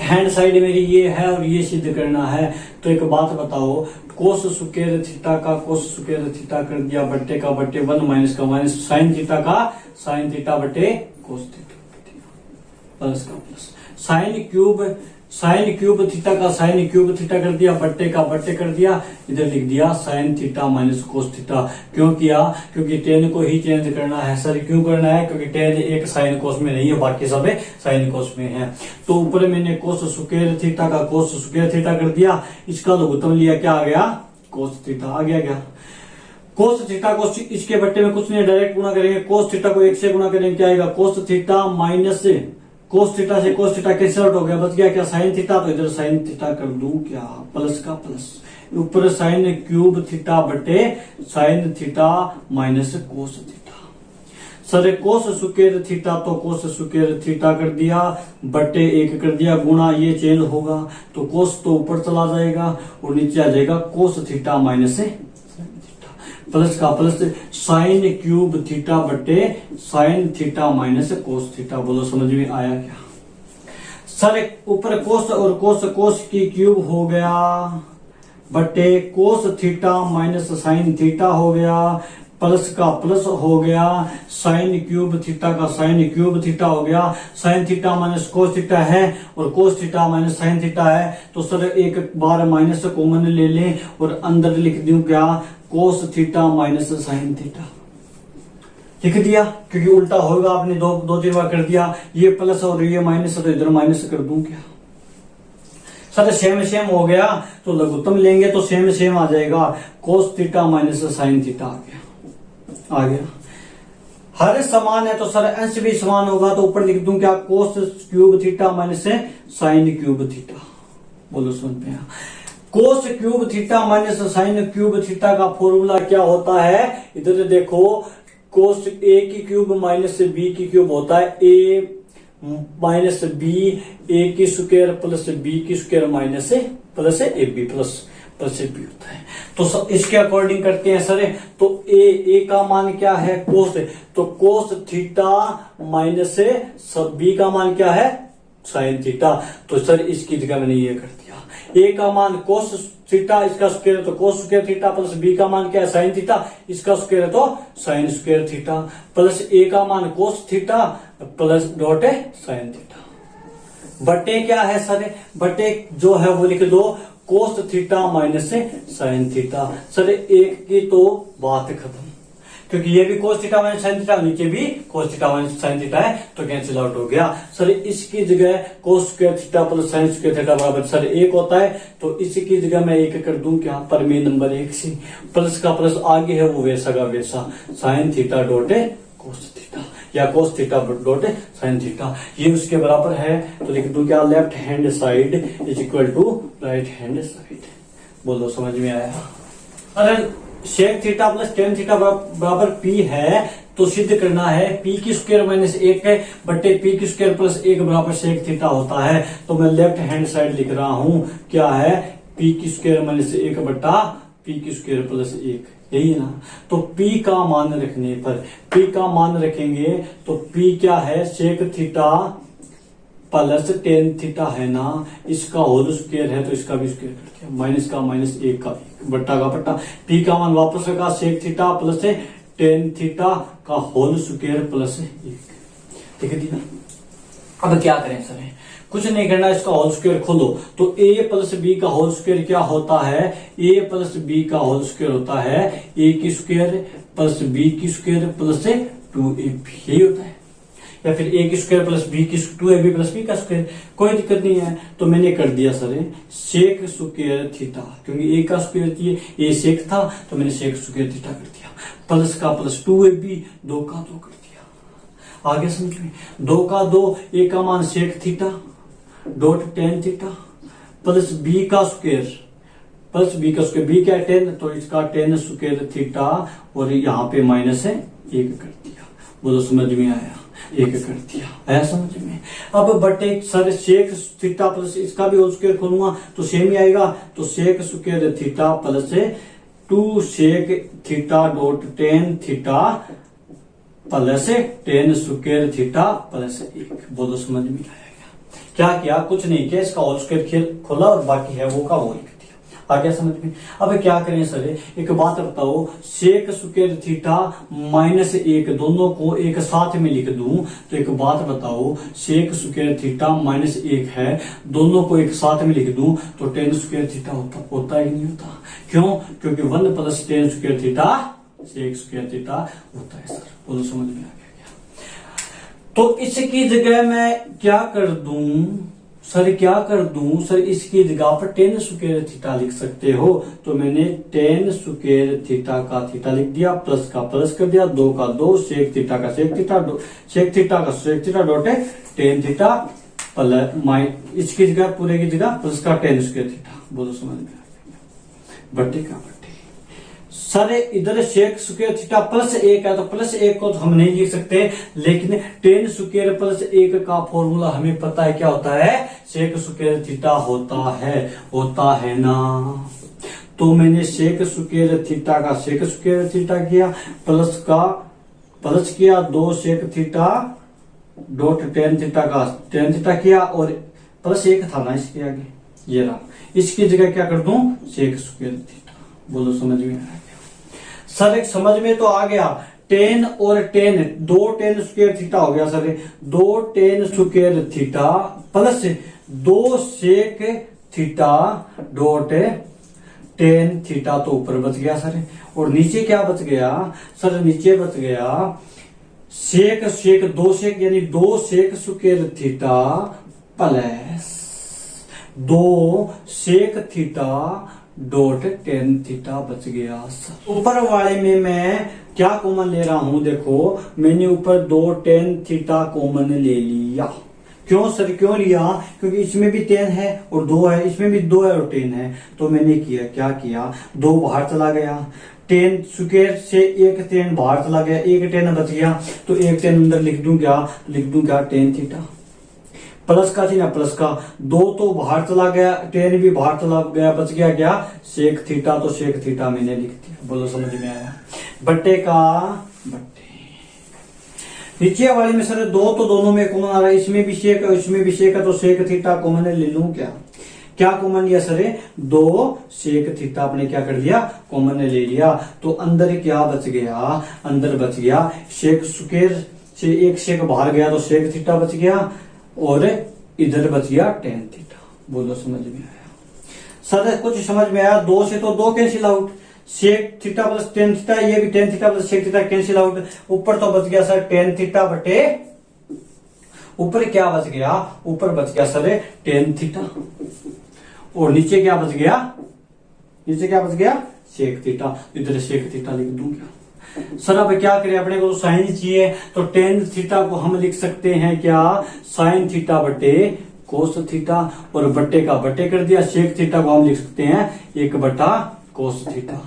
Hand side मेरी ये है और ये सिद्ध करना है। तो एक बात बताओ, कोस स्क्वायर थीटा का कोस स्क्वायर थीटा कर दिया, बट्टे का बट्टे, 1 माइनस का माइनस, साइन थीटा का साइन थीटा बटे कोस थीटा, प्लस का प्लस, साइन क्यूब थीटा का साइन क्यूब थीटा कर दिया, बट्टे का बट्टे कर दिया, इधर लिख दिया sign theta minus cos theta. क्यों किया? क्योंकि टेन को ही चेंज करना है सर। क्यों करना है? क्योंकि टेन एक साइन कोस में नहीं है, बाकी सब साइन कोस में है। तो ऊपर मैंने कोस स्क्वायर थीटा का कोस स्क्वायर थीटा कर दिया, इसका लघुत्तम लिया, क्या आ गया? कोस थीटा आ गया। क्या कोस थीटा को इसके बट्टे में कुछ नहीं, डायरेक्ट गुणा करेंगे, कोस थीटा को एक से गुणा करेंगे, क्या आएगा? कोस थीटा माइनस कोस थीटा से कोस थीटा कैंसिल आउट हो गया, बच गया क्या? Sine theta. तो इधर साइन थीटा कर दूं क्या? प्लस का प्लस, ऊपर साइन क्यूब थीटा बटे sine theta minus cos theta. Sir कोस स्क्वायर थीटा तो कोस स्क्वायर थीटा कर दिया, बटे एक कर दिया, गुणा ये चेंज होगा, तो कोस तो ऊपर चला जाएगा और नीचे आ जाएगा कोस थीटा माइनस प्लस का प्लस, साइन क्यूब थीटा बटे sine theta minus cos theta. बोलो समझ में आया क्या? सर ऊपर कोस और कोस, कोस की क्यूब हो गया, बटे कोस थीटा माइनस साइन थीटा हो गया, प्लस का प्लस हो गया, साइन क्यूब थीटा का साइन क्यूब थीटा हो गया, sine theta minus cos theta है और कोस थीटा माइनस साइन थीटा है। तो सर एक बार माइनस कॉमन ले लें और अंदर लिख दूं क्या? कोस थीटा माइनस साइन थीटा लिख दिया, क्योंकि उल्टा होगा, आपने दो तीन बार कर दिया। ये प्लस और ये माइनस, तो इधर माइनस कर दूं क्या? सर सेम सेम हो गया, तो लघुत्तम लेंगे तो सेम सेम आ जाएगा, cos theta minus sine theta आ गया। हर समान है तो सर अंश भी समान होगा, तो ऊपर लिख दूं क्या? Cos cube theta minus sine cube theta. बोलो समझ में आया? Cos cube theta minus sine cube theta का फॉर्मूला क्या होता है? इधर देखो, कोस ए की क्यूब माइनस बी की क्यूब होता है ए माइनस बी, ए की स्क्वायर प्लस बी की square minus plus A B plus plus A B होता है। तो इसके अकॉर्डिंग करते हैं सर। तो ए का मान क्या है? कोस। तो कोस थीटा माइनस बी का मान क्या है? Sine theta. तो सर इसकी जगह मैंने ये कर दिया, ए का मान कोस थीटा, इसका स्क्वायर है तो cos square theta, plus B का मान क्या है साइन थीटा, इसका स्क्वायर है तो साइन स्क्वायर थीटा, प्लस ए का मान कोस थीटा प्लस डॉट है साइन थीटा। बटे क्या है सर, बटे जो है वो लिख दो कोस theta minus sine theta. Sir एक की तो बात खत्म, क्योंकि ये भी कोस थीटा माइनस साइन थीटा, नीचे भी कोस थीटा माइनस साइन थीटा है तो कैंसिल आउट हो गया। सर इसकी जगह कोस square theta plus sign square theta बराबर सर 1 होता है, तो इसकी जगह मैं 1 कर दूं क्या, प्रमेय नंबर 1 से प्लस का प्लस आगे है वो वैसा का वैसा, sine theta dot cos theta या cos theta dot sine theta, ये उसके बराबर है। तो लिख दूं क्या, left hand side is equal to right hand side. बोलो समझ में आया। अरे sec theta plus tan theta बराबर पी है, तो सिद्ध करना है पी की स्क्वायर माइनस 1 है बट्टे पी की स्क्वायर प्लस 1 बराबर सेक थीटा होता है। तो मैं लेफ्ट हैंड साइड लिख रहा हूं क्या है, पी की स्क्वायर माइनस 1 बट्टा पी की स्क्वायर प्लस 1, यही है ना। तो p का मान रखने पर, p का मान रखेंगे तो p क्या है, sec theta plus tan theta है ना, इसका होल स्क्वायर है तो इसका भी स्क्वायर कर दिया, माइनस का माइनस 1 का 1 बट्टा का बट्टा, p का मान वापस रखा sec theta plus tan theta का होल स्क्वायर प्लस 1, ठीक है ना। अब क्या करें सर, कुछ नहीं करना, इसका होल स्क्वायर खोलो तो a प्लस बी का होल स्क्वायर क्या होता है, a प्लस बी का होल स्क्वायर होता है a की स्क्वायर प्लस b की स्क्वायर प्लस 2ab, यही होता है। या फिर a की स्क्वायर प्लस b की 2ab प्लस b का स्क्वायर, कोई दिक्कत नहीं है। तो मैंने कर दिया सर सेक स्क्वायर थीटा, क्योंकि a का स्क्वायर थी, a सेक था तो मैंने सेक स्क्वायर थीटा कर दिया, प्लस का प्लस 2ab 2 का 2 कर दिया। आगे समझ में, 2 का 2, a का मान sec theta dot tan theta plus B का स्क्वायर प्लस बी का स्क्वायर, बी क्या है 10 तो इसका 10 स्क्वायर थीटा, और यहाँ पे माइनस है 1 कर दिया। बोलो समझ में आया, 1 कर दिया, आया समझ में। अब बटे सर सेक थीटा प्लस इसका भी होल स्क्वायर खोलूंगा तो सेम ही आएगा, तो sec square theta plus 2 sec theta dot tan theta plus 10 square theta plus 1। बोलो समझ में आया। क्या किया, कुछ नहीं किया, इसका होल स्क्वायर खोला और बाकी है वो का वो लिख दिया। आ गया समझ में। अब क्या करें सर, एक बात बताओ, सेक स्क्वायर थीटा माइनस 1 दोनों को एक साथ में लिख दूं तो एक बात बताओ, सेक स्क्वायर थीटा माइनस 1 है, दोनों को एक साथ में लिख दूं तो 10 स्क्वायर थीटा होता ही नहीं होता। क्यों, क्योंकि 1 plus 10 square theta sec square theta होता है सर। बोलो समझ में आ गया। तो इसकी जगह मैं क्या कर दूं सर, क्या कर दूं सर, इसकी जगह पर 10 स्क्वायर थीटा लिख सकते हो, तो मैंने 10 स्क्वायर थीटा का थीटा लिख दिया, प्लस का प्लस कर दिया, 2 का 2 सेक थीटा का सेक थीटा सेक थीटा का sec theta dot 10 theta plus इसकी जगह पूरे की जगह प्लस का 10 स्क्वायर थीटा। बोलो समझ में आ गया। बट्टे का बट्टे सर, इधर सेक स्क्वायर थीटा प्लस 1 है तो प्लस 1 को तो हम नहीं लिख सकते, लेकिन 10 स्क्वायर प्लस 1 का फॉर्मूला हमें पता है क्या होता है, सेक स्क्वायर थीटा होता है ना। तो मैंने सेक स्क्वायर थीटा का सेक स्क्वायर थीटा किया, प्लस किया 2 sec theta dot tan theta का टेन थीटा किया, और प्लस 1 था ना इसके आगे, ये रहा, इसकी जगह क्या कर दूं सेक स्क्वायर थीटा। बोलो समझ में आ गया सर, एक समझ में तो आ गया। 10 और 10 2 10 स्क्वायर थीटा हो गया sir, 2 10 square theta plus 2 sec theta dot 10 theta, तो ऊपर बच गया सर, और नीचे क्या बच गया सर, नीचे बच गया सेक 2 सेक यानी 2 sec square theta plus 2 sec theta dot 10 theta बच गया। ऊपर वाले में मैं क्या कॉमन ले रहा हूं, देखो मैंने ऊपर 2 10 थीटा कॉमन ले लिया। क्यों सर, क्यों लिया, क्योंकि इसमें भी 10 है और 2 है, इसमें भी 2 है और 10 है। तो मैंने क्या किया 2 बाहर चला गया, 10 स्क्वायर से 1 10 बाहर चला गया, 1 10 बच गया, तो 1 10 अंदर लिख दूं क्या 10 थीटा, प्लस का चिन्ह प्लस का, 2 तो बाहर चला गया, 10 भी बाहर चला गया, बच गया क्या सेक थीटा, तो सेक थीटा मैंने लिख दिया। बोलो समझ में आया। बट्टे का बट्टे, नीचे वाले में सर दो तो दोनों में कॉमन आ रहा है, इसमें भी शेक है इसमें भी शेक है, तो शेक थीटा कॉमन ले लूं क्या? क्या कॉमन लिया सर? दो शेक थीटा आपने क्या कर लिया? कॉमन ले लिया। तो अंदर क्या बच गया? अंदर बच गया शेक स्क्वायर से एक शेक बाहर गया तो शेक थीटा बच गया, और इधर बच गया टेन थीटा। बोलो समझ में आया? सर कुछ समझ में आया? दो से तो दो cancel out, shake theta plus tan theta, ये भी ten theta plus shake theta cancel out. ऊपर तो बच गया सर टेन थीटा बटे, ऊपर क्या बच गया? ऊपर बच गया सर टेन थीटा, और नीचे क्या बच गया? नीचे क्या बच गया? Shake theta. इधर शेक थीटा लिख दूं क्या? सर अब क्या करें, अपने को तो साइन चाहिए, तो टेन थीटा को हम लिख सकते हैं क्या? साइन थीटा बटे कोस थीटा, और बट्टे का बट्टे कर दिया। शेक थीटा को हम लिख सकते हैं एक बटा कोस थीटा।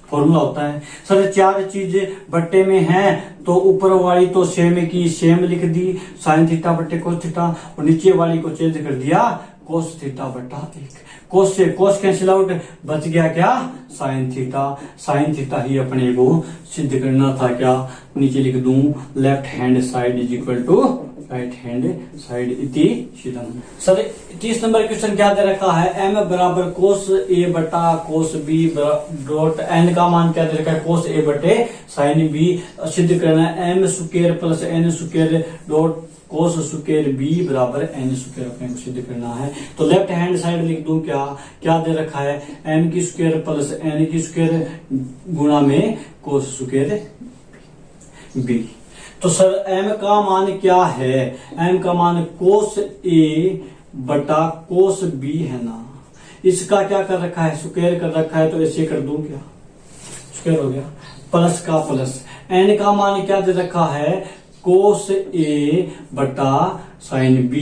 फॉर्मूला होता है सर, चार चीजें बट्टे में हैं तो ऊपर वाली तो सेम की सेम लिख दी, साइन थीटा बट्टे कोस थीटा, और नीचे वाली को चेंज कर दिया कोस थीटा बटा एक। कोस से कोस कैंसिल आउट, बच गया क्या? Sine theta. साइन थीटा ही अपने को सिद्ध करना था क्या? नीचे लिख दूं left hand side is equal to right hand side इति सिद्धम। सर 30 नंबर क्वेश्चन क्या दे रखा है? m बराबर कोस ए बटा कोस बी डॉट n का मान क्या दे रखा है? कोस ए बटे साइन बी। सिद्ध करना है m square plus n square dot cos square B बराबर n स्क्वायर अपने को सिद्ध करना है। तो लेफ्ट हैंड साइड लिख दूं क्या? क्या दे रखा है? m की स्क्वायर प्लस n की स्क्वायर गुणा में कोस स्क्वायर बी। तो सर m का मान क्या है? m का मान कोस a बटा कोस b है ना। इसका क्या कर रखा है? स्क्वायर कर रखा है, तो ऐसे कर दूं क्या? स्क्वायर हो गया, प्लस का प्लस। n का मान क्या दे रखा है? कोस a बटा साइन b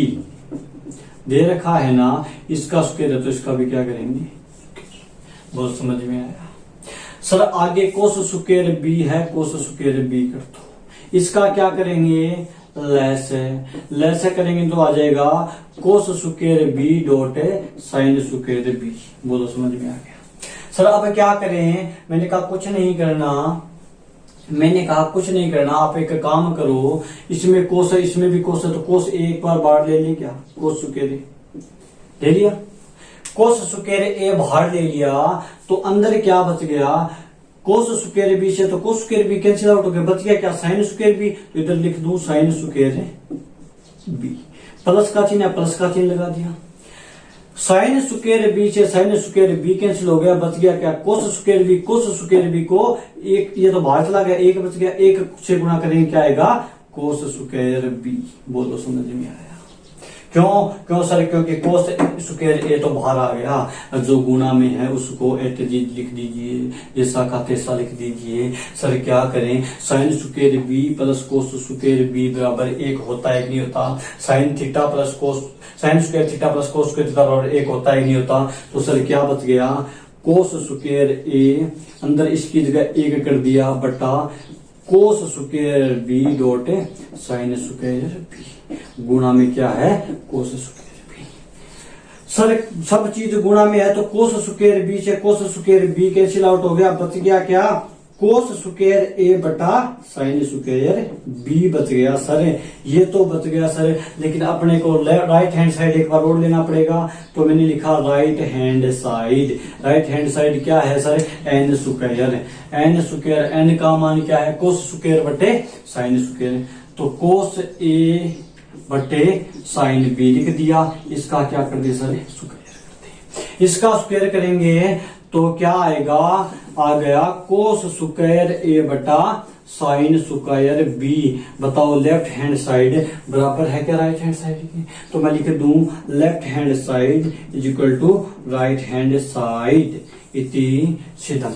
दे रखा है ना। इसका स्क्वायर है तो इसका भी क्या करेंगे? बहुत समझ में आया? सर आगे कोस स्क्वायर b है, कोस स्क्वायर b कर दो। इसका क्या करेंगे? लेस है, लेस है करेंगे तो आ जाएगा cos square b dot sine square b। बोलो समझ में आ गया? सर अब क्या करें? मैंने कहा कुछ नहीं करना, आप एक काम करो, इसमें कोस है इसमें भी कोस है, तो कोस एक बार बाहर ले ली क्या? कोस स्क्वायर ले लिया, कोस स्क्वायर ए बाहर ले लिया, तो अंदर क्या बच गया? कोस स्क्वायर बी से तो cos square B cancel out हो गया, बच गया क्या? Sine square B. तो इधर लिख दूं साइन स्क्वायर बी, प्लस का चिन्ह है, प्लस का चिन्ह लगा दिया। साइन स्क्वायर बी से साइन स्क्वायर बी कैंसिल हो गया, बच गया क्या? Cos square B. Cos square B को एक, ये तो बाहर चला गया, एक बच गया, एक से गुणा करेंगे क्या आएगा? Cos square B. बोलो समझ में आया? क्यों सर? क्योंकि कोस स्क्वायर ए तो बाहर आ गया, जो गुणा में है उसको एट लिख दीजिए, जैसा का तैसा लिख दीजिए। सर क्या करें? Sine square B plus cos square B बराबर एक होता है कि नहीं होता? Sine theta plus cos, sine square theta plus cos square theta बराबर एक होता है कि नहीं होता? तो सर क्या बच गया? कोस स्क्वायर ए अंदर इसकी जगह एक कर दिया बटा cos square B dot sine square B गुणा में क्या है? Cos square B. सर सब चीज गुणा में है तो कोस स्क्वायर बी से cos square B cancel out हो गया, बच गया क्या? कोस स्क्वायर ए बटा साइन स्क्वायर बी बच गया। सर ये तो बच गया सर, लेकिन अपने को राइट हैंड साइड एक बार और लेना पड़ेगा, तो मैंने लिखा right hand side. Right hand side क्या है sir? N square. N square, N का मान क्या है? कोस स्क्वायर बटे साइन स्क्वायर, तो कोस ए बटे साइन बी लिख दिया। इसका क्या कर दिया सर? स्क्वायर कर दिया। इसका स्क्वायर करेंगे तो क्या आएगा? आ गया कोस स्क्वायर ए बटा साइन स्क्वायर बी। बताओ लेफ्ट हैंड साइड बराबर है क्या राइट हैंड साइड की? तो मैं लिख दूं left hand side is equal to right hand side इति सिद्धम।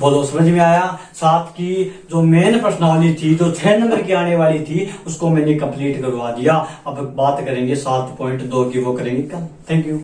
बोलो समझ में आया? साथ की जो मेन प्रश्नावली थी, जो 6 नंबर की आने वाली थी, उसको मैंने कंप्लीट करवा दिया। अब बात करेंगे 7.2 की, वो करेंगे कल। Thank you.